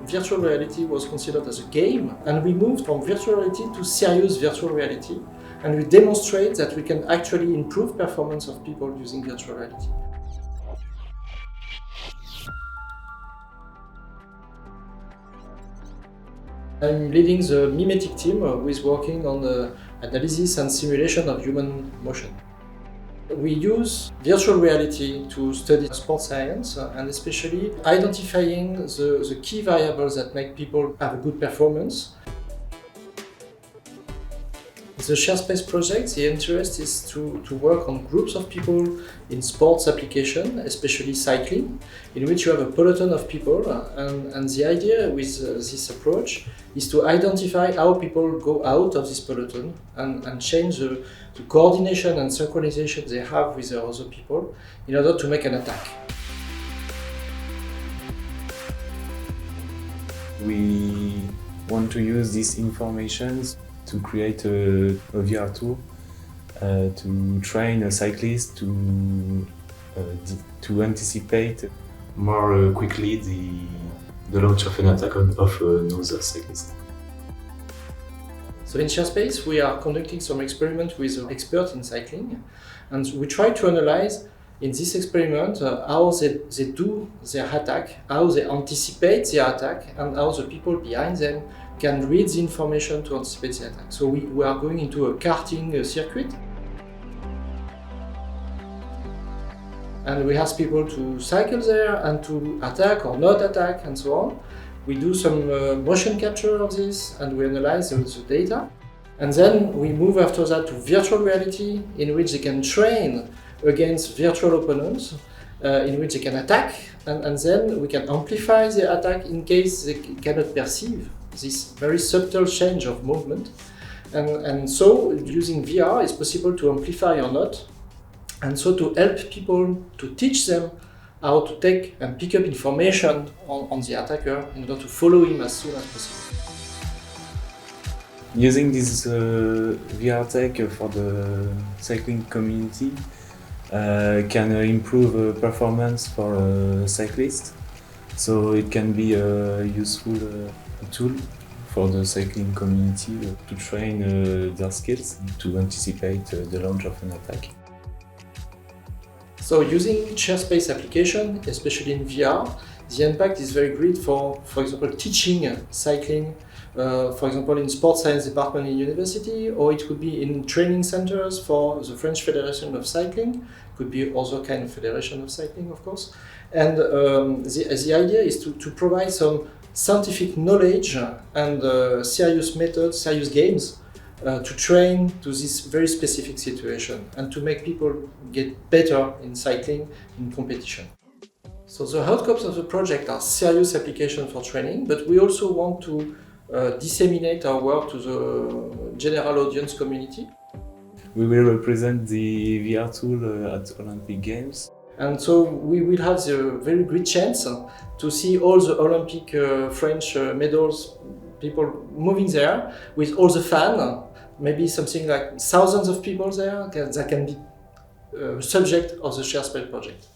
Virtual reality was considered as a game, and we moved from virtual reality to serious virtual reality, and we demonstrate that we can actually improve performance of people using virtual reality. I'm leading the mimetic team who is working on the analysis and simulation of human motion. We use virtual reality to study sports science and especially identifying the key variables that make people have a good performance. The Sharespace project, the interest is to work on groups of people in sports application, especially cycling, in which you have a peloton of people. And the idea with this approach is to identify how people go out of this peloton and change the coordination and synchronization they have with the other people in order to make an attack. We want to use these informations to create a VR tool to train a cyclist to anticipate more quickly the launch of an attack of another cyclist. So in Sharespace, we are conducting some experiments with experts in cycling, and we try to analyze in this experiment how they do their attack, how they anticipate the attack, and how the people behind them can read the information to anticipate the attack. So we are going into a karting circuit, and we ask people to cycle there and to attack or not attack and so on. We do some motion capture of this and we analyze the data. And then we move after that to virtual reality, in which they can train against virtual opponents, in which they can attack, and then we can amplify the attack in case they cannot perceive this very subtle change of movement. And so using VR it's possible to amplify or not, and so to help people, to teach them how to take and pick up information on the attacker in order to follow him as soon as possible. Using this VR tech for the cycling community can improve performance for cyclists. So it can be a useful tool for the cycling community to train their skills to anticipate the launch of an attack. So using Sharespace application, especially in VR, the impact is very great for example, teaching cycling, for example, in sports science department in university, or it could be in training centers for the French Federation of Cycling, could be other kind of federation of cycling, of course. And the idea is to provide some scientific knowledge and serious methods, serious games to train to this very specific situation and to make people get better in cycling in competition. So the outcomes of the project are serious applications for training, but we also want to disseminate our work to the general audience community. We will represent the VR tool at Olympic Games. And so we will have the very great chance to see all the Olympic French medals, people moving there with all the fans, maybe something like thousands of people there that can be subject of the Sharespace project.